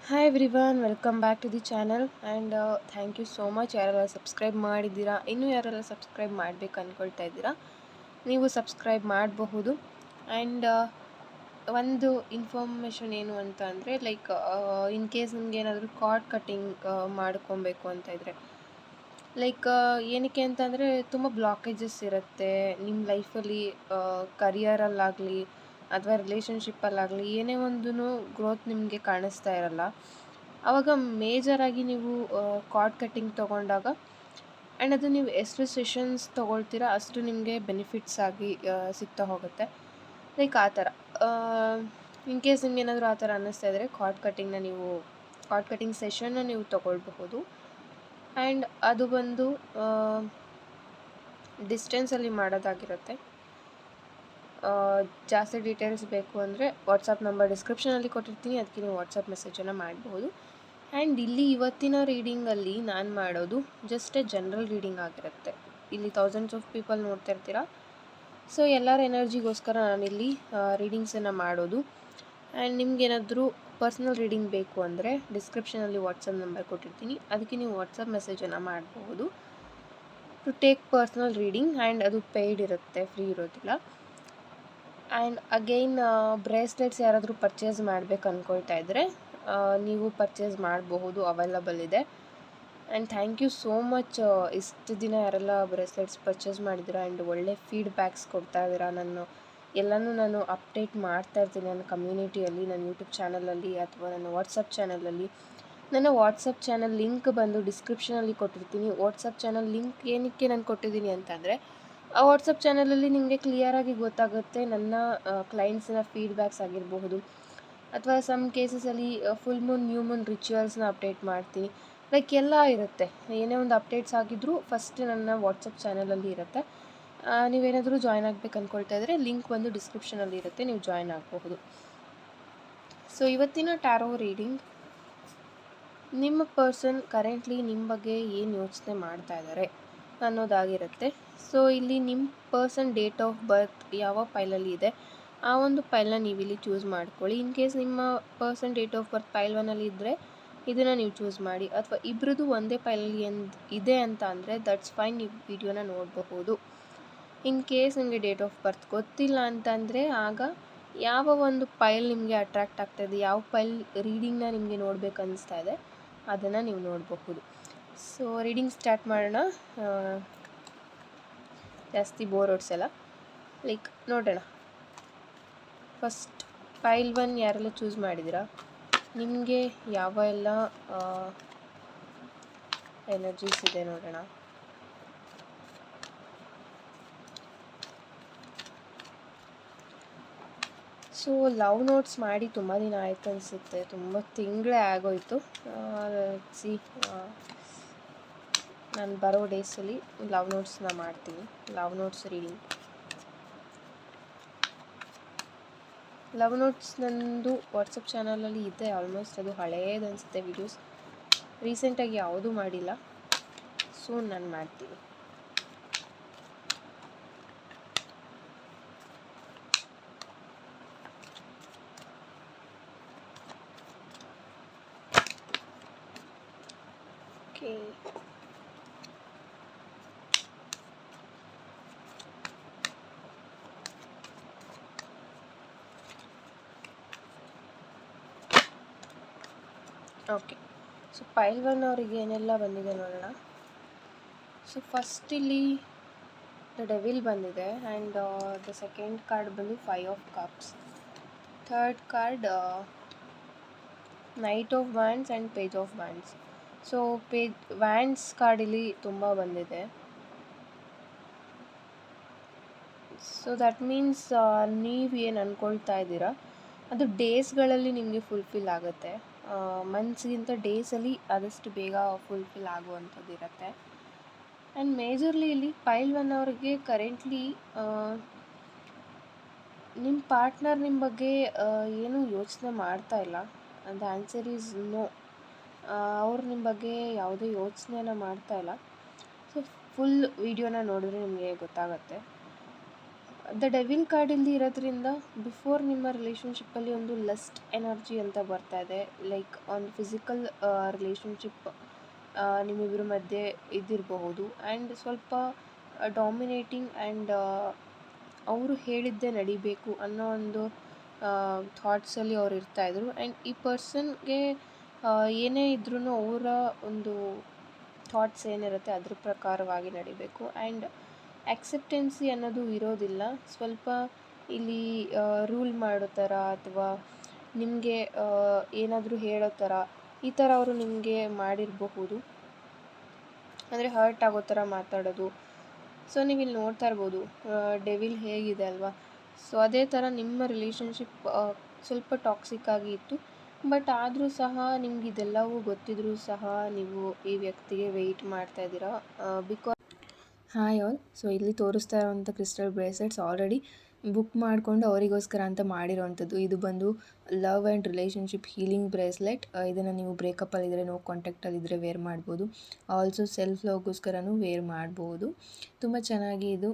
Hi everyone, welcome back to the channel and thank you so much. ಯಾರೆಲ್ಲ subscribe ಮಾಡಿದ್ದೀರಾ, ಇನ್ನೂ ಯಾರೆಲ್ಲ subscribe ಮಾಡಬೇಕು ಅಂದ್ಕೊಳ್ತಾ ಇದ್ದೀರಾ, ನೀವು ಸಬ್ಸ್ಕ್ರೈಬ್ ಮಾಡಬಹುದು. ಆ್ಯಂಡ್ ಒಂದು ಇನ್ಫಾರ್ಮೇಷನ್ ಏನು ಅಂತ ಅಂದರೆ, ಲೈಕ್ ಇನ್ ಕೇಸ್ ನಿಮ್ಗೆ ಏನಾದರೂ ಕಾರ್ಡ್ ಕಟ್ಟಿಂಗ್ ಮಾಡ್ಕೊಬೇಕು ಅಂತ ಇದ್ದರೆ, ಲೈಕ್ ಏನಕ್ಕೆ ಅಂತಂದರೆ ತುಂಬ ಬ್ಲಾಕೇಜಸ್ ಇರುತ್ತೆ ನಿಮ್ಮ ಲೈಫಲ್ಲಿ, ಕರಿಯರಲ್ಲಾಗಲಿ ಅಥವಾ ರಿಲೇಷನ್ಶಿಪ್ಪಲ್ಲಾಗಲಿ ಏನೇ ಒಂದು ಗ್ರೋತ್ ನಿಮಗೆ ಕಾಣಿಸ್ತಾ ಇರಲ್ಲ. ಆವಾಗ ಮೇಜರಾಗಿ ನೀವು ಕಾರ್ಡ್ ಕಟ್ಟಿಂಗ್ ತೊಗೊಂಡಾಗ ಆ್ಯಂಡ್ ಅದು ನೀವು ಎಷ್ಟು ಸೆಷನ್ಸ್ ತೊಗೊಳ್ತೀರಾ ಅಷ್ಟು ನಿಮಗೆ ಬೆನಿಫಿಟ್ಸ್ ಆಗಿ ಸಿಗ್ತಾ ಹೋಗುತ್ತೆ. ಲೈಕ್ ಆ ಥರ ಇನ್ ಕೇಸ್ ನಿಮ್ಗೆ ಏನಾದರೂ ಆ ಥರ ಅನ್ನಿಸ್ತಾ ಇದ್ದರೆ ಕಾರ್ಡ್ ಕಟ್ಟಿಂಗ್ ಸೆಷನ್ನ ನೀವು ತೊಗೊಳ್ಬಹುದು. ಆ್ಯಂಡ್ ಅದು ಬಂದು ಡಿಸ್ಟೆನ್ಸಲ್ಲಿ ಮಾಡೋದಾಗಿರುತ್ತೆ. ಜಾಸ್ತಿ ಡೀಟೇಲ್ಸ್ ಬೇಕು ಅಂದರೆ ವಾಟ್ಸಪ್ ನಂಬರ್ ಡಿಸ್ಕ್ರಿಪ್ಷನಲ್ಲಿ ಕೊಟ್ಟಿರ್ತೀನಿ, ಅದಕ್ಕೆ ನೀವು ವಾಟ್ಸಪ್ ಮೆಸೇಜನ್ನು ಮಾಡಬಹುದು. ಆ್ಯಂಡ್ ಇಲ್ಲಿ ಇವತ್ತಿನ ರೀಡಿಂಗಲ್ಲಿ ನಾನು ಮಾಡೋದು ಜಸ್ಟ್ ಜನರಲ್ ರೀಡಿಂಗ್ ಆಗಿರುತ್ತೆ. ಇಲ್ಲಿ ಥೌಸಂಡ್ಸ್ ಆಫ್ ಪೀಪಲ್ ನೋಡ್ತಾ ಇರ್ತೀರಾ, ಸೊ ಎಲ್ಲರ ಎನರ್ಜಿಗೋಸ್ಕರ ನಾನಿಲ್ಲಿ ರೀಡಿಂಗ್ಸನ್ನು ಮಾಡೋದು. ಆ್ಯಂಡ್ ನಿಮ್ಗೇನಾದರೂ ಪರ್ಸ್ನಲ್ ರೀಡಿಂಗ್ ಬೇಕು ಅಂದರೆ ಡಿಸ್ಕ್ರಿಪ್ಷನಲ್ಲಿ ವಾಟ್ಸಪ್ ನಂಬರ್ ಕೊಟ್ಟಿರ್ತೀನಿ, ಅದಕ್ಕೆ ನೀವು ವಾಟ್ಸಪ್ ಮೆಸೇಜನ್ನು ಮಾಡಬಹುದು to take personal reading. And ಅದು ಪೇಯ್ಡ್ ಇರುತ್ತೆ, ಫ್ರೀ ಇರೋದಿಲ್ಲ. ಆ್ಯಂಡ್ ಅಗೈನ್ ಬ್ರೇಸ್ಲೆಟ್ಸ್ ಯಾರಾದರೂ ಪರ್ಚೇಸ್ ಮಾಡಬೇಕು ಅಂದ್ಕೊಳ್ತಾ ಇದ್ದರೆ ನೀವು ಪರ್ಚೇಸ್ ಮಾಡಬಹುದು, ಅವೈಲಬಲ್ ಇದೆ. And thank you so much, ಇಷ್ಟು ದಿನ ಯಾರೆಲ್ಲ ಬ್ರೇಸ್ಲೆಟ್ಸ್ ಪರ್ಚೇಸ್ ಮಾಡಿದ್ದೀರಾ ಆ್ಯಂಡ್ ಒಳ್ಳೆ ಫೀಡ್ಬ್ಯಾಕ್ಸ್ ಕೊಡ್ತಾ ಇದ್ದೀರಾ. ನಾನು ಅಪ್ಡೇಟ್ ಮಾಡ್ತಾ ಇರ್ತೀನಿ ನನ್ನ ಕಮ್ಯುನಿಟಿಯಲ್ಲಿ, ನನ್ನ ಯೂಟ್ಯೂಬ್ ಚಾನಲಲ್ಲಿ ಅಥವಾ ನನ್ನ ವಾಟ್ಸಪ್ ಚಾನಲಲ್ಲಿ. ನನ್ನ ವಾಟ್ಸಪ್ ಚಾನಲ್ ಲಿಂಕ್ ಬಂದು ಡಿಸ್ಕ್ರಿಪ್ಷನಲ್ಲಿ ಕೊಟ್ಟಿರ್ತೀನಿ. ವಾಟ್ಸಪ್ ಚಾನಲ್ ಲಿಂಕ್ ಏನಕ್ಕೆ ನಾನು ಕೊಟ್ಟಿದ್ದೀನಿ ಅಂತಂದರೆ, ಆ ವಾಟ್ಸಪ್ ಚಾನಲಲ್ಲಿ ನಿಮಗೆ ಕ್ಲಿಯರಾಗಿ ಗೊತ್ತಾಗುತ್ತೆ ನನ್ನ ಕ್ಲೈಂಟ್ಸಿನ ಫೀಡ್ಬ್ಯಾಕ್ಸ್ ಆಗಿರಬಹುದು, ಅಥವಾ ಸಮ್ ಕೇಸಸಲ್ಲಿ ಫುಲ್ ಮೂನ್ ನ್ಯೂ ಮೂನ್ ರಿಚುವಲ್ಸ್ನ ಅಪ್ಡೇಟ್ ಮಾಡ್ತೀನಿ. ಲೈಕ್ ಎಲ್ಲ ಇರುತ್ತೆ, ಏನೇ ಒಂದು ಅಪ್ಡೇಟ್ಸ್ ಆಗಿದ್ರೂ ಫಸ್ಟ್ ನನ್ನ ವಾಟ್ಸಪ್ ಚಾನಲಲ್ಲಿ ಇರುತ್ತೆ. ನೀವೇನಾದರೂ ಜಾಯ್ನ್ ಆಗಬೇಕು ಅಂದ್ಕೊಳ್ತಾ ಇದ್ದರೆ ಲಿಂಕ್ ಬಂದು ಡಿಸ್ಕ್ರಿಪ್ಷನಲ್ಲಿ ಇರುತ್ತೆ, ನೀವು ಜಾಯ್ನ್ ಆಗಬಹುದು. ಸೊ ಇವತ್ತಿನ ಟ್ಯಾರೋ ರೀಡಿಂಗ್, ನಿಮ್ಮ ಪರ್ಸನ್ ಕರೆಂಟ್ಲಿ ನಿಮ್ಮ ಬಗ್ಗೆ ಏನು ಯೋಚನೆ ಮಾಡ್ತಾ ಇದ್ದಾರೆ ಅನ್ನೋದಾಗಿರುತ್ತೆ. ಸೊ ಇಲ್ಲಿ ನಿಮ್ಮ ಪರ್ಸನ್ ಡೇಟ್ ಆಫ್ ಬರ್ತ್ ಯಾವ ಫೈಲಲ್ಲಿ ಇದೆ ಆ ಒಂದು ಫೈಲನ್ನ ನೀವು ಇಲ್ಲಿ ಚೂಸ್ ಮಾಡ್ಕೊಳ್ಳಿ. ಇನ್ ಕೇಸ್ ನಿಮ್ಮ person date of birth pile 1ಅಲ್ಲಿ ಇದ್ದರೆ ಇದನ್ನು ನೀವು ಚೂಸ್ ಮಾಡಿ, ಅಥವಾ ಇಬ್ಬರದು ಒಂದೇ ಫೈಲಲ್ಲಿ ಇದೆ ಅಂತ ಅಂದರೆ ದಟ್ಸ್ ಫೈನ್, ನೀವು ವಿಡಿಯೋನ ನೋಡಬಹುದು. ಇನ್ ಕೇಸ್ ನಿಮಗೆ ಡೇಟ್ ಆಫ್ ಬರ್ತ್ ಗೊತ್ತಿಲ್ಲ ಅಂತಂದರೆ ಆಗ ಯಾವ ಒಂದು ಫೈಲ್ ನಿಮಗೆ ಅಟ್ರ್ಯಾಕ್ಟ್ ಆಗ್ತಾಯಿದೆ, ಯಾವ ಫೈಲ್ ರೀಡಿಂಗ್ನ ನಿಮಗೆ ನೋಡಬೇಕು ಅನ್ನಿಸ್ತಾ ಇದೆ ಅದನ್ನು ನೀವು ನೋಡಬಹುದು. ಸೊ ರೀಡಿಂಗ್ ಸ್ಟಾರ್ಟ್ ಮಾಡೋಣ. ಜಾಸ್ತಿ ಬೋರ್ ಹೊಡ್ಸಲ್ಲ, ಲೈಕ್ ನೋಡೋಣ. ಫಸ್ಟ್ ಫೈಲ್ 1 ಯಾರೆಲ್ಲ ಚೂಸ್ ಮಾಡಿದ್ದೀರಾ, ನಿಮಗೆ ಯಾವ ಎಲ್ಲ ಎನರ್ಜೀಸ್ ಇದೆ ನೋಡೋಣ. ಸೊ ಲವ್ ನೋಟ್ಸ್ ಮಾಡಿ ತುಂಬ ದಿನ ಆಯಿತು ಅನಿಸುತ್ತೆ, ತುಂಬ ತಿಂಗಳೇ ಆಗೋಯಿತು. ಸಿ ನಾನು ಬರೋ ಡೇಸಲ್ಲಿ ಲವ್ ನೋಟ್ಸ್ನ ಮಾಡ್ತೀನಿ, love notes reading. Love notes ನಂದು ವಾಟ್ಸಪ್ ಚಾನಲಲ್ಲಿ ಇದೆ ಆಲ್ಮೋಸ್ಟ್, ಅದು ಹಳೇದು ಅನಿಸುತ್ತೆ ವಿಡಿಯೋಸ್, ರೀಸೆಂಟಾಗಿ ಯಾವುದೂ ಮಾಡಿಲ್ಲ, ಸೂನ್ ನಾನು ಮಾಡ್ತೀನಿ. Okay, okay. ಸೊ ಫೈಲ್ 1 ಅವರಿಗೆ ಏನೆಲ್ಲ ಬಂದಿದೆ ನೋಡೋಣ. ಸೊ ಫಸ್ಟ್ ಇಲ್ಲಿ ದ ಡೆವಿಲ್ ಬಂದಿದೆ, ಆ್ಯಂಡ್ ದ ಸೆಕೆಂಡ್ ಕಾರ್ಡ್ ಬಂದು 5 of cups, third card knight of wands and page of wands. So wands card ಇಲ್ಲಿ ತುಂಬ ಬಂದಿದೆ. ಸೊ ದಟ್ ಮೀನ್ಸ್ ನೀವು ಏನು ಅಂದ್ಕೊಳ್ತಾ ಇದ್ದೀರಾ ಅದು ಡೇಸ್ಗಳಲ್ಲಿ ನಿಮಗೆ ಫುಲ್ಫಿಲ್ ಆಗುತ್ತೆ, ಮಂತ್ಸ್ಗಿಂತ ಡೇಸಲ್ಲಿ ಆದಷ್ಟು ಬೇಗ ಫುಲ್ಫಿಲ್ ಆಗುವಂಥದ್ದು ಇರುತ್ತೆ. ಆ್ಯಂಡ್ ಮೇಜರ್ಲಿ ಇಲ್ಲಿ ಫೈಲ್ 1 ಅವ್ರಿಗೆ ಕರೆಂಟ್ಲಿ ನಿಮ್ಮ ಪಾರ್ಟ್ನರ್ ನಿಮ್ಮ ಬಗ್ಗೆ ಏನೂ ಯೋಚನೆ ಮಾಡ್ತಾ ಇಲ್ಲ. The answer is no. ಅವ್ರು ನಿಮ್ಮ ಬಗ್ಗೆ ಯಾವುದೇ ಯೋಚನೆನ ಮಾಡ್ತಾ ಇಲ್ಲ. ಸೊ ಫುಲ್ ವಿಡಿಯೋನ ನೋಡಿದ್ರೆ ನಿಮಗೆ ಗೊತ್ತಾಗುತ್ತೆ. ದ ಡೆವಿಲ್ ಕಾರ್ಡ್ ಇಲ್ಲಿ ಇರೋದ್ರಿಂದ ಬಿಫೋರ್ ನಿಮ್ಮ ರಿಲೇಷನ್ಶಿಪ್ಪಲ್ಲಿ ಒಂದು ಲಸ್ಟ್ ಎನರ್ಜಿ ಅಂತ ಬರ್ತಾ ಇದೆ. ಲೈಕ್ ಒಂದು ಫಿಸಿಕಲ್ ರಿಲೇಷನ್ಶಿಪ್ ನಿಮ್ಮಿಬ್ಬರ ಮಧ್ಯೆ ಇದ್ದಿರಬಹುದು. ಆ್ಯಂಡ್ ಸ್ವಲ್ಪ ಡಾಮಿನೇಟಿಂಗ್ ಆ್ಯಂಡ್ ಅವರು ಹೇಳಿದ್ದೇ ನಡಿಬೇಕು ಅನ್ನೋ ಒಂದು ಥಾಟ್ಸಲ್ಲಿ ಅವ್ರು ಇರ್ತಾಯಿದ್ರು. ಆ್ಯಂಡ್ ಈ ಪರ್ಸನ್ಗೆ ಏನೇ ಇದ್ರೂ ಅವರ ಒಂದು ಥಾಟ್ಸ್ ಏನಿರುತ್ತೆ ಅದ್ರ ಪ್ರಕಾರವಾಗಿ ನಡಿಬೇಕು. ಆ್ಯಂಡ್ ಆಕ್ಸೆಪ್ಟೆನ್ಸಿ ಅನ್ನೋದು ಇರೋದಿಲ್ಲ. ಸ್ವಲ್ಪ ಇಲ್ಲಿ ರೂಲ್ ಮಾಡೋ ಥರ ಅಥವಾ ನಿಮಗೆ ಏನಾದರೂ ಹೇಳೋ ಥರ ಈ ಥರ ಅವರು ನಿಮಗೆ ಮಾಡಿರಬಹುದು. ಅಂದರೆ ಹರ್ಟ್ ಆಗೋ ಥರ ಮಾತಾಡೋದು. ಸೊ ನೀವು ಇಲ್ಲಿ ನೋಡ್ತಾ ಇರ್ಬೋದು ಡೆವಿಲ್ ಹೇಗಿದೆ ಅಲ್ವಾ. ಸೊ ಅದೇ ಥರ ನಿಮ್ಮ ರಿಲೇಷನ್ಶಿಪ್ ಸ್ವಲ್ಪ ಟಾಕ್ಸಿಕ್ ಆಗಿ ಇತ್ತು. ಬಟ್ ಆದರೂ ಸಹ ನಿಮ್ಗೆ ಇದೆಲ್ಲವೂ ಗೊತ್ತಿದ್ರೂ ಸಹ ನೀವು ಈ ವ್ಯಕ್ತಿಗೆ ವೆಯ್ಟ್ ಮಾಡ್ತಾ ಇದ್ದೀರಾ. Because hi all. ಸೊ ಇಲ್ಲಿ ತೋರಿಸ್ತಾ ಇರೋವಂಥ ಕ್ರಿಸ್ಟಲ್ ಬ್ರೇಸ್ಲೆಟ್ಸ್ ಆಲ್ರೆಡಿ ಬುಕ್ ಮಾಡಿಕೊಂಡು ಅವರಿಗೋಸ್ಕರ ಅಂತ ಮಾಡಿರೋವಂಥದ್ದು. ಇದು ಬಂದು love and relationship healing bracelet. ಇದನ್ನು ನೀವು ಬ್ರೇಕಪ್ಪಲ್ಲಿದ್ದರೆ, ನೋ ಕಾಂಟ್ಯಾಕ್ಟಲ್ಲಿದ್ದರೆ ವೇರ್ ಮಾಡ್ಬೋದು. ಆಲ್ಸೋ ಸೆಲ್ಫ್ ಲವ್ಗೋಸ್ಕರನೂ ವೇರ್ ಮಾಡ್ಬೋದು. ತುಂಬ ಚೆನ್ನಾಗಿ ಇದು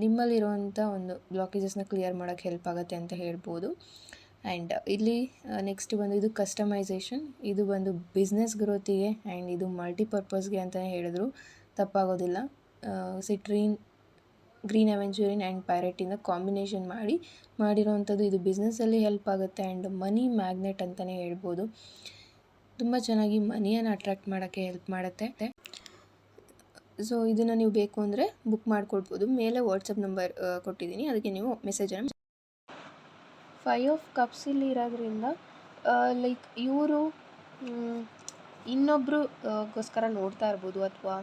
ನಿಮ್ಮಲ್ಲಿರುವಂಥ ಒಂದು ಬ್ಲಾಕೇಜಸ್ನ ಕ್ಲಿಯರ್ ಮಾಡೋಕ್ಕೆ ಹೆಲ್ಪ್ ಆಗುತ್ತೆ ಅಂತ ಹೇಳ್ಬೋದು. ಆ್ಯಂಡ್ ಇಲ್ಲಿ ನೆಕ್ಸ್ಟ್ ಬಂದು ಇದು ಕಸ್ಟಮೈಸೇಷನ್. ಇದು ಬಂದು ಬಿಸ್ನೆಸ್ ಗ್ರೋತಿಗೆ ಆ್ಯಂಡ್ ಇದು ಮಲ್ಟಿಪರ್ಪಸ್ಗೆ ಅಂತಲೇ ಹೇಳಿದ್ರು ತಪ್ಪಾಗೋದಿಲ್ಲ. ಸಿಟ್ರೀನ್, ಗ್ರೀನ್ ಅವೆಂಚೂರಿನ್ ಆ್ಯಂಡ್ ಪ್ಯಾರೆಟಿಂದ ಕಾಂಬಿನೇಷನ್ ಮಾಡಿರೋವಂಥದ್ದು. ಇದು ಬಿಸ್ನೆಸ್ಸಲ್ಲಿ ಹೆಲ್ಪ್ ಆಗುತ್ತೆ ಆ್ಯಂಡ್ ಮನಿ ಮ್ಯಾಗ್ನೆಟ್ ಅಂತಲೇ ಹೇಳ್ಬೋದು. ತುಂಬ ಚೆನ್ನಾಗಿ ಮನಿಯನ್ನು ಅಟ್ರ್ಯಾಕ್ಟ್ ಮಾಡೋಕ್ಕೆ ಹೆಲ್ಪ್ ಮಾಡುತ್ತೆ. ಸೊ ಇದನ್ನು ನೀವು ಬೇಕು ಅಂದರೆ ಬುಕ್ ಮಾಡ್ಕೊಳ್ಬೋದು. ಮೇಲೆ ವಾಟ್ಸಪ್ ನಂಬರ್ ಕೊಟ್ಟಿದ್ದೀನಿ, ಅದಕ್ಕೆ ನೀವು ಮೆಸೇಜನ್ನು 5 ಆಫ್ ಕಪ್ಸ್ ಇಲ್ಲಿ ಇರೋದ್ರಿಂದ ಲೈಕ್ ಇವರು ಇನ್ನೊಬ್ರಿಗೋಸ್ಕರ ನೋಡ್ತಾ ಇರ್ಬೋದು ಅಥವಾ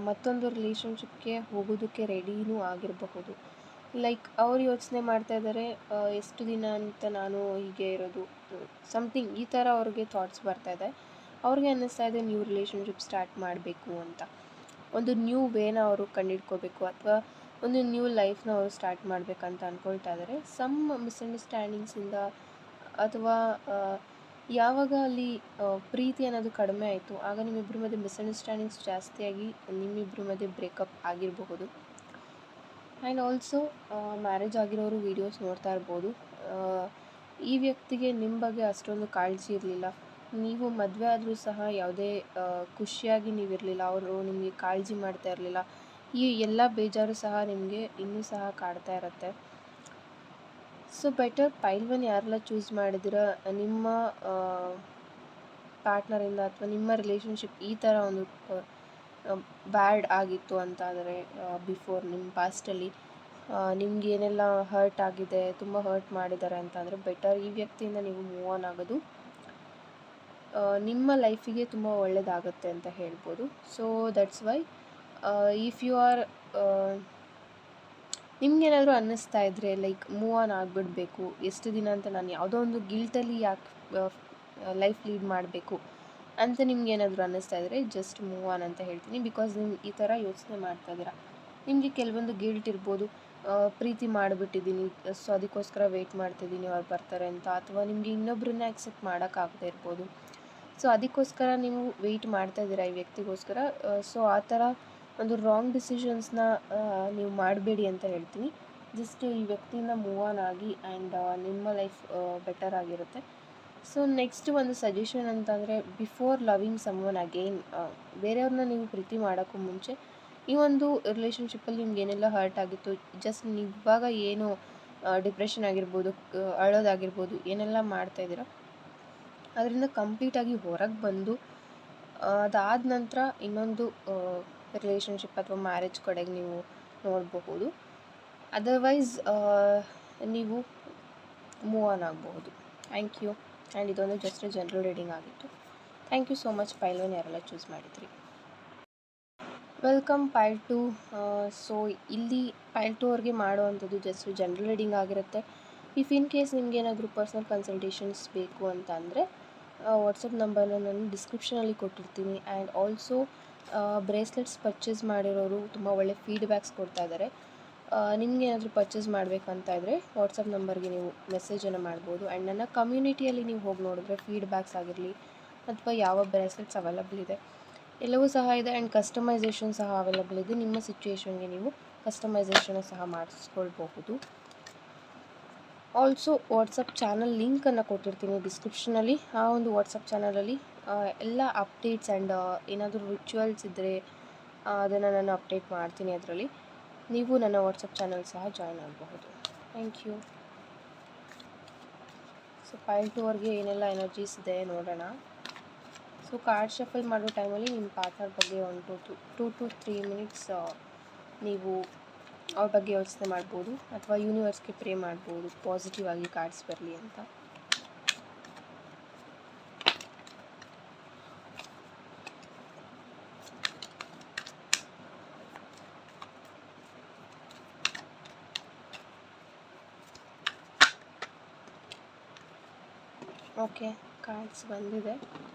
ಮತ್ತೊಂದು ರಿಲೇಷನ್ಶಿಪ್ಗೆ ಹೋಗೋದಕ್ಕೆ ರೆಡಿನೂ ಆಗಿರಬಹುದು. ಲೈಕ್ ಅವ್ರು ಯೋಚನೆ ಮಾಡ್ತಾ ಇದ್ದಾರೆ ಎಷ್ಟು ದಿನ ಅಂತ ನಾನು ಹೀಗೆ ಇರೋದು, ಸಮಥಿಂಗ್ ಈ ಥರ ಅವ್ರಿಗೆ ಥಾಟ್ಸ್ ಬರ್ತಾ ಇದೆ. ಅವ್ರಿಗೆ ಅನ್ನಿಸ್ತಾ ಇದೆ ನ್ಯೂ ರಿಲೇಷನ್ಶಿಪ್ ಸ್ಟಾರ್ಟ್ ಮಾಡಬೇಕು ಅಂತ. ಒಂದು ನ್ಯೂ ವೇನ ಅವರು ಕಂಡುಹಿಡ್ಕೋಬೇಕು ಅಥವಾ ಒಂದು ನ್ಯೂ ಲೈಫ್ನ ಅವರು ಸ್ಟಾರ್ಟ್ ಮಾಡಬೇಕಂತ ಅಂದ್ಕೊಳ್ತಾ ಇದ್ದಾರೆ. ಸಮ್ ಮಿಸ್ಅಂಡರ್ಸ್ಟ್ಯಾಂಡಿಂಗ್ಸಿಂದ ಅಥವಾ ಯಾವಾಗ ಅಲ್ಲಿ ಪ್ರೀತಿ ಅನ್ನೋದು ಕಡಿಮೆ ಆಯಿತು ಆಗ ನಿಮ್ಮಿಬ್ಬರ ಮಧ್ಯೆ ಮಿಸ್ಅಂಡರ್ಸ್ಟ್ಯಾಂಡಿಂಗ್ಸ್ ಜಾಸ್ತಿಯಾಗಿ ನಿಮ್ಮಿಬ್ಬರ ಮಧ್ಯೆ ಬ್ರೇಕಪ್ ಆಗಿರಬಹುದು. ಆ್ಯಂಡ್ ಆಲ್ಸೋ ಮ್ಯಾರೇಜ್ ಆಗಿರೋರು ವೀಡಿಯೋಸ್ ನೋಡ್ತಾ ಇರ್ಬೋದು. ಈ ವ್ಯಕ್ತಿಗೆ ನಿಮ್ಮ ಬಗ್ಗೆ ಅಷ್ಟೊಂದು ಕಾಳಜಿ ಇರಲಿಲ್ಲ. ನೀವು ಮದುವೆ ಆದರೂ ಸಹ ಯಾವುದೇ ಖುಷಿಯಾಗಿ ನೀವಿರಲಿಲ್ಲ. ಅವರು ನಿಮಗೆ ಕಾಳಜಿ ಮಾಡ್ತಾ ಇರಲಿಲ್ಲ. ಈ ಎಲ್ಲ ಬೇಜಾರು ಸಹ ನಿಮಗೆ ಇನ್ನೂ ಸಹ ಕಾಡ್ತಾ ಇರುತ್ತೆ. ಸೊ ಬೆಟರ್ ಪೈಲ್ 1 ಯಾರೆಲ್ಲ ಚೂಸ್ ಮಾಡಿದಿರ ನಿಮ್ಮ ಪಾರ್ಟ್ನರಿಂದ ಅಥವಾ ನಿಮ್ಮ ರಿಲೇಷನ್ಶಿಪ್ ಈ ಥರ ಒಂದು ಬ್ಯಾಡ್ ಆಗಿತ್ತು ಅಂತಾದರೆ ಬಿಫೋರ್ ನಿಮ್ಮ ಪಾಸ್ಟಲ್ಲಿ ನಿಮ್ಗೆ ಏನೆಲ್ಲ ಹರ್ಟ್ ಆಗಿದೆ, ತುಂಬ ಹರ್ಟ್ ಮಾಡಿದ್ದಾರೆ ಅಂತಂದರೆ ಬೆಟರ್ ಈ ವ್ಯಕ್ತಿಯಿಂದ ನೀವು ಮೂವ್ ಆನ್ ಆಗೋದು ನಿಮ್ಮ ಲೈಫಿಗೆ ತುಂಬ ಒಳ್ಳೆಯದಾಗುತ್ತೆ ಅಂತ ಹೇಳ್ಬೋದು. So that's why if you are ನಿಮ್ಗೇನಾದರೂ ಅನ್ನಿಸ್ತಾ ಇದ್ದರೆ ಲೈಕ್ ಮೂವ್ ಆನ್ ಆಗಿಬಿಡ್ಬೇಕು, ಎಷ್ಟು ದಿನ ಅಂತ ನಾನು ಯಾವುದೋ ಒಂದು ಗಿಲ್ಟಲ್ಲಿ ಯಾಕೆ ಲೈಫ್ ಲೀಡ್ ಮಾಡಬೇಕು ಅಂತ ನಿಮ್ಗೇನಾದರೂ ಅನ್ನಿಸ್ತಾ ಇದ್ದರೆ ಜಸ್ಟ್ ಮೂವ್ ಆನ್ ಅಂತ ಹೇಳ್ತೀನಿ. ಬಿಕಾಸ್ ನೀವು ಈ ಥರ ಯೋಚನೆ ಮಾಡ್ತಾ ಇದ್ದೀರಾ. ನಿಮಗೆ ಕೆಲವೊಂದು ಗಿಲ್ಟ್ ಇರ್ಬೋದು, ಪ್ರೀತಿ ಮಾಡಿಬಿಟ್ಟಿದ್ದೀನಿ ಸೊ ಅದಕ್ಕೋಸ್ಕರ ವೆಯ್ಟ್ ಮಾಡ್ತಿದ್ದೀನಿ ಅವ್ರು ಬರ್ತಾರೆ ಅಂತ, ಅಥವಾ ನಿಮಗೆ ಇನ್ನೊಬ್ಬರನ್ನ ಆಕ್ಸೆಪ್ಟ್ ಮಾಡೋಕ್ಕಾಗದೇ ಇರ್ಬೋದು. ಸೊ ಅದಕ್ಕೋಸ್ಕರ ನೀವು ವೆಯ್ಟ್ ಮಾಡ್ತಾ ಇದ್ದೀರಾ ಈ ವ್ಯಕ್ತಿಗೋಸ್ಕರ. ಸೊ ಆ ಥರ ಒಂದು ರಾಂಗ್ ಡಿಸಿಷನ್ಸ್ನ ನೀವು ಮಾಡಬೇಡಿ ಅಂತ ಹೇಳ್ತೀನಿ. ಜಸ್ಟ್ ಈ ವ್ಯಕ್ತಿಯಿಂದ ಮೂವ್ ಆನ್ ಆಗಿ ಆ್ಯಂಡ್ ನಿಮ್ಮ ಲೈಫ್ ಬೆಟರ್ ಆಗಿರುತ್ತೆ. ಸೊ ನೆಕ್ಸ್ಟ್ ಒಂದು ಸಜೆಷನ್ ಅಂತಂದರೆ ಬಿಫೋರ್ ಲವಿಂಗ್ ಸಮ್ವನ್ ಅಗೈನ್, ಬೇರೆಯವ್ರನ್ನ ನೀವು ಪ್ರೀತಿ ಮಾಡೋಕ್ಕೂ ಮುಂಚೆ ಈ ಒಂದು ರಿಲೇಷನ್ಶಿಪ್ಪಲ್ಲಿ ನಿಮ್ಗೆ ಏನೆಲ್ಲ ಹರ್ಟ್ ಆಗಿತ್ತು, ಜಸ್ಟ್ ಇವಾಗ ಏನು ಡಿಪ್ರೆಷನ್ ಆಗಿರ್ಬೋದು, ಅಳೋದಾಗಿರ್ಬೋದು, ಏನೆಲ್ಲ ಮಾಡ್ತಾಯಿದ್ದೀರಾ ಅದರಿಂದ ಕಂಪ್ಲೀಟಾಗಿ ಹೊರಗೆ ಬಂದು ಅದಾದ ನಂತರ ಇನ್ನೊಂದು ರಿಲೇಷನ್ಶಿಪ್ ಅಥವಾ ಮ್ಯಾರೇಜ್ ಕಡೆಗೆ ನೀವು ನೋಡಬಹುದು. ಅದರ್ವೈಸ್ ನೀವು ಮೂವ್ ಆನ್ ಆಗಬಹುದು. Thank you. ಆ್ಯಂಡ್ ಇದೊಂದು ಜಸ್ಟ್ ಜನರಲ್ ರೀಡಿಂಗ್ ಆಗಿತ್ತು. Thank you so much. Pile 1 ಯಾರೆಲ್ಲ ಚೂಸ್ ಮಾಡಿದ್ರಿ. ವೆಲ್ಕಮ್ ಪೈಲ್ 2. ಸೊ ಇಲ್ಲಿ ಪೈಲ್ 2 ಅವ್ರಿಗೆ ಮಾಡುವಂಥದ್ದು ಜಸ್ಟ್ ಜನರಲ್ ರೀಡಿಂಗ್ ಆಗಿರುತ್ತೆ. ಇಫ್ ಇನ್ ಕೇಸ್ ನಿಮ್ಗೆ ಏನಾದರೂ ಪರ್ಸನಲ್ ಕನ್ಸಲ್ಟೇಷನ್ಸ್ ಬೇಕು ಅಂತ ಅಂದರೆ ವಾಟ್ಸಪ್ ನಂಬರ್ನ ನಾನು ಡಿಸ್ಕ್ರಿಪ್ಷನಲ್ಲಿ ಕೊಟ್ಟಿರ್ತೀನಿ. ಆ್ಯಂಡ್ ಆಲ್ಸೋ ಬ್ರೇಸ್ಲೆಟ್ಸ್ ಪರ್ಚೇಸ್ ಮಾಡಿರೋರು ತುಂಬ ಒಳ್ಳೆ ಫೀಡ್ಬ್ಯಾಕ್ಸ್ ಕೊಡ್ತಾ ಇದ್ದಾರೆ. ನಿಮ್ಗೆ ಏನಾದರೂ ಪರ್ಚೇಸ್ ಮಾಡಬೇಕಂತ ಇದ್ದರೆ ವಾಟ್ಸಪ್ ನಂಬರ್ಗೆ ನೀವು ಮೆಸೇಜನ್ನು ಮಾಡ್ಬೋದು. ಆ್ಯಂಡ್ ನನ್ನ ಕಮ್ಯುನಿಟಿಯಲ್ಲಿ ನೀವು ಹೋಗಿ ನೋಡಿದ್ರೆ ಫೀಡ್ಬ್ಯಾಕ್ಸ್ ಆಗಿರಲಿ ಅಥವಾ ಯಾವ ಬ್ರೇಸ್ಲೆಟ್ಸ್ ಅವೈಲಬಲ್ ಇದೆ ಎಲ್ಲವೂ ಸಹ ಇದೆ. ಆ್ಯಂಡ್ ಕಸ್ಟಮೈಸೇಷನ್ ಸಹ ಅವೈಲಬಲ್ ಇದೆ. ನಿಮ್ಮ ಸಿಚುವೇಷನ್ಗೆ ನೀವು ಕಸ್ಟಮೈಸೇಷನ್ ಸಹ ಮಾಡಿಸ್ಕೊಳ್ಬಹುದು. ಆಲ್ಸೋ ವಾಟ್ಸಪ್ ಚಾನಲ್ ಲಿಂಕನ್ನು ಕೊಟ್ಟಿರ್ತೀನಿ ಡಿಸ್ಕ್ರಿಪ್ಷನಲ್ಲಿ. ಆ ಒಂದು ವಾಟ್ಸಪ್ ಚಾನಲಲ್ಲಿ ಎಲ್ಲ ಅಪ್ಡೇಟ್ಸ್ ಆ್ಯಂಡ್ ಏನಾದರೂ ರಿಚುವಲ್ಸ್ ಇದ್ದರೆ ಅದನ್ನು ನಾನು ಅಪ್ಡೇಟ್ ಮಾಡ್ತೀನಿ. ಅದರಲ್ಲಿ ನೀವು ನನ್ನ ವಾಟ್ಸಪ್ ಚಾನಲ್ ಸಹ ಜಾಯ್ನ್ ಆಗಬಹುದು. Thank you. ಸೊ ಪೈಲ್ 2 ಏನೆಲ್ಲ ಎನರ್ಜೀಸ್ ಇದೆ ನೋಡೋಣ. ಸೊ ಕಾರ್ಡ್ ಶಫಲ್ ಮಾಡೋ ಟೈಮಲ್ಲಿ ನಿಮ್ಮ ಪಾರ್ಟ್ನರ್ ಬಗ್ಗೆ ಒಂದು 2 to 3 ಮಿನಿಟ್ಸ್ ನೀವು ಅವ್ರ ಬಗ್ಗೆ ಯೋಚನೆ ಮಾಡ್ಬೋದು, ಅಥವಾ ಯೂನಿವರ್ಸ್ಗೆ ಪ್ರೇ ಮಾಡ್ಬೋದು ಪಾಸಿಟಿವ್ ಆಗಿ ಕಾರ್ಡ್ಸ್ ಬರಲಿ ಅಂತ. ಓಕೆ, ಕಾರ್ಡ್ಸ್ ಬಂದಿದೆ.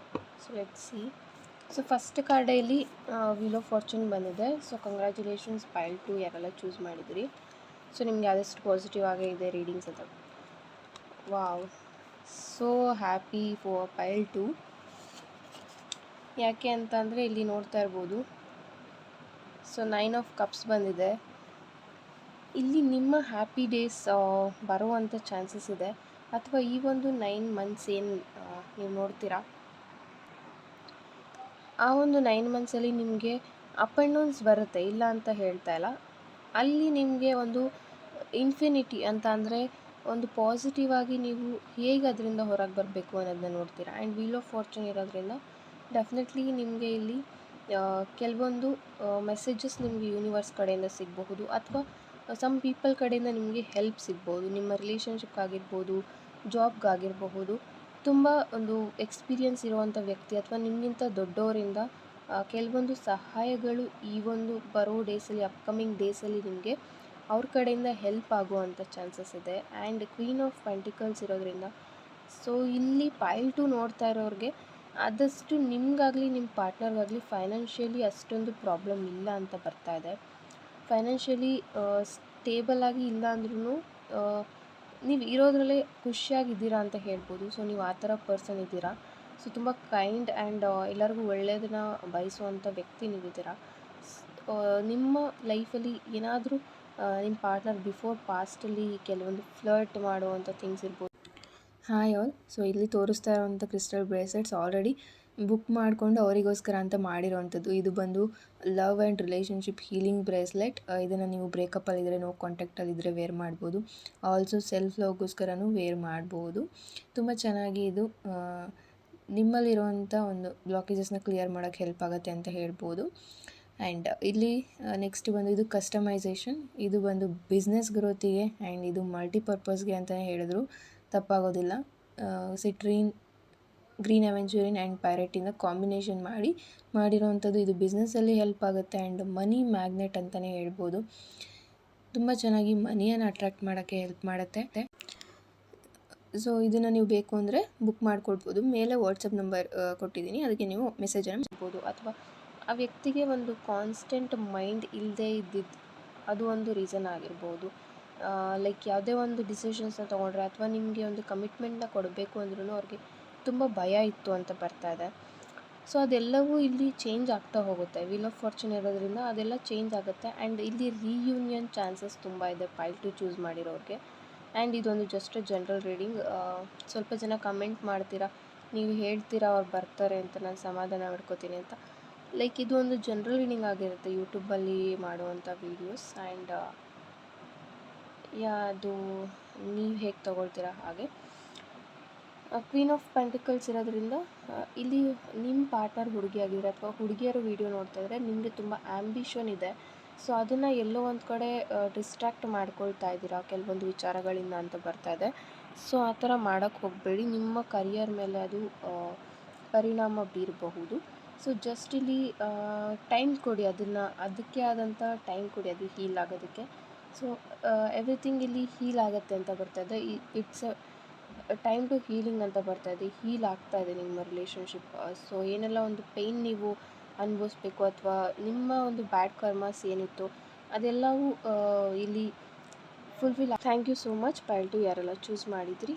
So let's see. So first ಕಾರ್ಡಲ್ಲಿ ವೀಲ್ ಆಫ್ ಫಾರ್ಚೂನ್ ಬಂದಿದೆ. ಸೊ ಕಂಗ್ರ್ಯಾಚುಲೇಷನ್ಸ್ ಪೈಲ್ 2 ಯಾರೆಲ್ಲ ಚೂಸ್ ಮಾಡಿದಿರಿ. ಸೊ ನಿಮ್ಗೆ ಆದಷ್ಟು ಪಾಸಿಟಿವ್ ಆಗೇ ಇದೆ ರೀಡಿಂಗ್ಸ್ ಅದು. Wow, so happy for pile 2. ಯಾಕೆ ಅಂತ ಅಂದರೆ ಇಲ್ಲಿ ನೋಡ್ತಾ ಇರ್ಬೋದು. ಸೊ 9 ಆಫ್ ಕಪ್ಸ್ ಬಂದಿದೆ. ಇಲ್ಲಿ ನಿಮ್ಮ ಹ್ಯಾಪಿ ಡೇಸ್ ಬರುವಂಥ ಚಾನ್ಸಸ್ ಇದೆ, ಅಥವಾ ಈ ಒಂದು 9 ಮಂತ್ಸ್ ಏನು ನೀವು ನೋಡ್ತೀರಾ, ಆ ಒಂದು 9 ಮಂತ್ಸಲ್ಲಿ ನಿಮಗೆ ಅಪ್ ಆ್ಯಂಡ್ ಡೌನ್ಸ್ ಬರುತ್ತೆ, ಇಲ್ಲ ಅಂತ ಹೇಳ್ತಾ ಇಲ್ಲ. ಅಲ್ಲಿ ನಿಮಗೆ ಒಂದು ಇನ್ಫಿನಿಟಿ ಅಂತ ಅಂದರೆ ಒಂದು ಪಾಸಿಟಿವ್ ಆಗಿ ನೀವು ಹೇಗೆ ಅದರಿಂದ ಹೊರಗೆ ಬರಬೇಕು ಅನ್ನೋದನ್ನ ನೋಡ್ತೀರಾ. ಆ್ಯಂಡ್ ವೀಲ್ ಆಫ್ ಫಾರ್ಚೂನ್ ಇರೋದ್ರಿಂದ ಡೆಫಿನೆಟ್ಲಿ ನಿಮಗೆ ಇಲ್ಲಿ ಕೆಲವೊಂದು ಮೆಸೇಜಸ್ ನಿಮಗೆ ಯೂನಿವರ್ಸ್ ಕಡೆಯಿಂದ ಸಿಗಬಹುದು, ಅಥವಾ ಸಮ್ ಪೀಪಲ್ ಕಡೆಯಿಂದ ನಿಮಗೆ ಹೆಲ್ಪ್ ಸಿಗ್ಬೋದು. ನಿಮ್ಮ ರಿಲೇಷನ್ಶಿಪ್ ಆಗಿರ್ಬೋದು, ಜಾಬ್ಗಾಗಿರಬಹುದು. ತುಂಬ ಒಂದು ಎಕ್ಸ್ಪೀರಿಯನ್ಸ್ ಇರುವಂಥ ವ್ಯಕ್ತಿ ಅಥವಾ ನಿಮಗಿಂತ ದೊಡ್ಡವರಿಂದ ಕೆಲವೊಂದು ಸಹಾಯಗಳು ಈ ಒಂದು ಬರೋ ಡೇಸಲ್ಲಿ, ಅಪ್ಕಮಿಂಗ್ ಡೇಸಲ್ಲಿ ನಿಮಗೆ ಅವ್ರ ಕಡೆಯಿಂದ ಹೆಲ್ಪ್ ಆಗುವಂಥ ಚಾನ್ಸಸ್ ಇದೆ. ಆ್ಯಂಡ್ ಕ್ವೀನ್ ಆಫ್ ಪೆಂಟಿಕಲ್ಸ್ ಇರೋದ್ರಿಂದ, ಸೊ ಇಲ್ಲಿ ಪೈಲ್ 2 ನೋಡ್ತಾ ಇರೋರಿಗೆ ಆದಷ್ಟು ನಿಮಗಾಗಲಿ ನಿಮ್ಮ ಪಾರ್ಟ್ನರ್ಗಾಗಲಿ ಫೈನಾನ್ಷಿಯಲಿ ಅಷ್ಟೊಂದು ಪ್ರಾಬ್ಲಮ್ ಇಲ್ಲ ಅಂತ ಬರ್ತಾ ಇದೆ. ಫೈನಾನ್ಷಿಯಲಿ ಸ್ಟೇಬಲ್ ಆಗಿ ಇಲ್ಲ ಅಂದ್ರೂ ನೀವು ಇರೋದ್ರಲ್ಲೇ ಖುಷಿಯಾಗಿದ್ದೀರಾ ಅಂತ ಹೇಳ್ಬೋದು. ಸೊ ನೀವು ಆ ಥರ ಪರ್ಸನ್ ಇದ್ದೀರಾ. ಸೊ ತುಂಬ ಕೈಂಡ್ ಆ್ಯಂಡ್ ಎಲ್ಲರಿಗೂ ಒಳ್ಳೆಯದನ್ನು ಬಯಸುವಂಥ ವ್ಯಕ್ತಿ ನೀವಿದ್ದೀರಾ. ನಿಮ್ಮ ಲೈಫಲ್ಲಿ ಏನಾದರೂ ನಿಮ್ಮ ಪಾರ್ಟ್ನರ್ ಬಿಫೋರ್ ಪಾಸ್ಟಲ್ಲಿ ಕೆಲವೊಂದು ಫ್ಲರ್ಟ್ ಮಾಡುವಂಥ ಥಿಂಗ್ಸ್ ಇರ್ಬೋದು. Hi all. ಸೊ ಇಲ್ಲಿ ತೋರಿಸ್ತಾ ಇರೋವಂಥ ಕ್ರಿಸ್ಟಲ್ ಬ್ರೇಸ್ಲೆಟ್ಸ್ ಆಲ್ರೆಡಿ ಬುಕ್ ಮಾಡಿಕೊಂಡು ಅವರಿಗೋಸ್ಕರ ಅಂತ ಮಾಡಿರೋವಂಥದ್ದು. ಇದು ಬಂದು love and relationship healing bracelet. ಇದನ್ನು ನೀವು ಬ್ರೇಕಪ್ಪಲ್ಲಿದ್ದರೆ, ನೋ ಕಾಂಟ್ಯಾಕ್ಟಲ್ಲಿದ್ದರೆ ವೇರ್ ಮಾಡ್ಬೋದು. ಆಲ್ಸೋ ಸೆಲ್ಫ್ ಲವ್ಗೋಸ್ಕರನೂ ವೇರ್ ಮಾಡ್ಬೋದು. ತುಂಬ ಚೆನ್ನಾಗಿ ಇದು ನಿಮ್ಮಲ್ಲಿರುವಂಥ ಒಂದು ಬ್ಲಾಕೇಜಸ್ನ ಕ್ಲಿಯರ್ ಮಾಡೋಕ್ಕೆ ಹೆಲ್ಪ್ ಆಗುತ್ತೆ ಅಂತ ಹೇಳ್ಬೋದು. ಆ್ಯಂಡ್ ಇಲ್ಲಿ ನೆಕ್ಸ್ಟ್ ಬಂದು ಇದು ಕಸ್ಟಮೈಸೇಷನ್. ಇದು ಬಂದು ಬಿಸ್ನೆಸ್ ಗ್ರೋತಿಗೆ ಆ್ಯಂಡ್ ಇದು ಮಲ್ಟಿಪರ್ಪಸ್ಗೆ ಅಂತಲೇ ಹೇಳಿದ್ರು ತಪ್ಪಾಗೋದಿಲ್ಲ. ಸಿಟ್ರೀನ್, ಗ್ರೀನ್ ಅವೆಂಚೂರಿನ್ ಆ್ಯಂಡ್ ಪೈರೆಟಿಂದ ಕಾಂಬಿನೇಷನ್ ಮಾಡಿರೋವಂಥದ್ದು. ಇದು ಬಿಸ್ನೆಸ್ಸಲ್ಲಿ ಹೆಲ್ಪ್ ಆಗುತ್ತೆ ಆ್ಯಂಡ್ ಮನಿ ಮ್ಯಾಗ್ನೆಟ್ ಅಂತಲೇ ಹೇಳ್ಬೋದು. ತುಂಬ ಚೆನ್ನಾಗಿ ಮನಿಯನ್ನು ಅಟ್ರ್ಯಾಕ್ಟ್ ಮಾಡೋಕ್ಕೆ ಹೆಲ್ಪ್ ಮಾಡುತ್ತೆ. ಸೊ ಇದನ್ನು ನೀವು ಬೇಕು ಅಂದರೆ ಬುಕ್ ಮಾಡ್ಕೊಳ್ಬೋದು. ಮೇಲೆ ವಾಟ್ಸಪ್ ನಂಬರ್ ಕೊಟ್ಟಿದ್ದೀನಿ, ಅದಕ್ಕೆ ನೀವು ಮೆಸೇಜನ್ನು ಮಾಡ್ಬೋದು. ಅಥವಾ ಆ ವ್ಯಕ್ತಿಗೆ ಒಂದು ಕಾನ್ಸ್ಟೆಂಟ್ ಮೈಂಡ್ ಇಲ್ಲದೇ ಇದ್ದಿದ್ದು ಅದು ಒಂದು ರೀಸನ್ ಆಗಿರ್ಬೋದು. ಲೈಕ್ ಯಾವುದೇ ಒಂದು ಡಿಸಿಷನ್ಸ್ನ ತೊಗೊಂಡ್ರೆ, ಅಥವಾ ನಿಮಗೆ ಒಂದು ಕಮಿಟ್ಮೆಂಟ್ನ ಕೊಡಬೇಕು ಅಂದ್ರೂ ಅವ್ರಿಗೆ ತುಂಬ ಭಯ ಇತ್ತು ಅಂತ ಬರ್ತಾ ಇದೆ. ಸೊ ಅದೆಲ್ಲವೂ ಇಲ್ಲಿ ಚೇಂಜ್ ಆಗ್ತಾ ಹೋಗುತ್ತೆ. ವೀಲ್ ಆಫ್ ಫಾರ್ಚೂನ್ ಇರೋದ್ರಿಂದ ಅದೆಲ್ಲ ಚೇಂಜ್ ಆಗುತ್ತೆ. ಆ್ಯಂಡ್ ಇಲ್ಲಿ ರೀಯೂನಿಯನ್ ಚಾನ್ಸಸ್ ತುಂಬ ಇದೆ ಪೈಲ್ 2 ಚೂಸ್ ಮಾಡಿರೋರಿಗೆ. ಆ್ಯಂಡ್ ಇದೊಂದು ಜಸ್ಟ್ ಜನರಲ್ ರೀಡಿಂಗ್. ಸ್ವಲ್ಪ ಜನ ಕಮೆಂಟ್ ಮಾಡ್ತೀರಾ, ನೀವು ಹೇಳ್ತೀರಾ ಅವ್ರು ಬರ್ತಾರೆ ಅಂತ, ನಾನು ಸಮಾಧಾನ ಮಾಡ್ಕೋತೀನಿ ಅಂತ. ಲೈಕ್ ಇದು ಒಂದು ಜನರಲ್ ರೀಡಿಂಗ್ ಆಗಿರುತ್ತೆ ಯೂಟ್ಯೂಬಲ್ಲಿ ಮಾಡುವಂಥ ವೀಡಿಯೋಸ್. ಆ್ಯಂಡ್ ಅದು ನೀವು ಹೇಗೆ ತೊಗೊಳ್ತೀರಾ ಹಾಗೆ. ಕ್ವೀನ್ ಆಫ್ ಪೆಂಟಿಕಲ್ಸ್ ಇರೋದ್ರಿಂದ ಇಲ್ಲಿ ನಿಮ್ಮ ಪಾರ್ಟ್ನರ್ ಹುಡುಗಿಯಾಗಿದ್ರೆ ಅಥವಾ ಹುಡುಗಿಯರು ವೀಡಿಯೋ ನೋಡ್ತಾ ಇದ್ದರೆ ನಿಮಗೆ ತುಂಬ ಆ್ಯಂಬಿಷನ್ ಇದೆ. ಸೊ ಅದನ್ನು ಎಲ್ಲೋ ಒಂದು ಕಡೆ ಡಿಸ್ಟ್ರ್ಯಾಕ್ಟ್ ಮಾಡ್ಕೊಳ್ತಾ ಇದ್ದೀರಾ ಕೆಲವೊಂದು ವಿಚಾರಗಳಿಂದ ಅಂತ ಬರ್ತಾ ಇದೆ. ಸೊ ಆ ಥರ ಮಾಡೋಕ್ಕೆ ಹೋಗಬೇಡಿ. ನಿಮ್ಮ ಕರಿಯರ್ ಮೇಲೆ ಅದು ಪರಿಣಾಮ ಬೀರಬಹುದು. ಸೊ ಜಸ್ಟ್ ಇಲ್ಲಿ ಟೈಮ್ ಕೊಡಿ, ಅದಕ್ಕೆ ಆದಂಥ ಟೈಮ್ ಕೊಡಿ, ಅದು ಹೀಲ್ ಆಗೋದಕ್ಕೆ. ಸೊ ಎವ್ರಿಥಿಂಗ್ ಇಲ್ಲಿ ಹೀಲ್ ಆಗುತ್ತೆ ಅಂತ ಬರ್ತಾ ಇದೆ. ಇಟ್ಸ್ ಟೈಮ್ ಟು ಹೀಲಿಂಗ್ ಅಂತ ಬರ್ತಾ ಇದೆ. ಹೀಲ್ ಆಗ್ತಾ ಇದೆ ನಿಮ್ಮ ರಿಲೇಷನ್ಶಿಪ್. ಸೊ ಏನೆಲ್ಲ ಒಂದು ಪೇಯ್ನ್ ನೀವು ಅನುಭವಿಸ್ಬೇಕು, ಅಥವಾ ನಿಮ್ಮ ಒಂದು ಬ್ಯಾಡ್ ಕರ್ಮಸ್ ಏನಿತ್ತು ಅದೆಲ್ಲವೂ ಇಲ್ಲಿ fulfil. Thank you so much pile 2 ಯಾರೆಲ್ಲ ಚೂಸ್ ಮಾಡಿದ್ರಿ.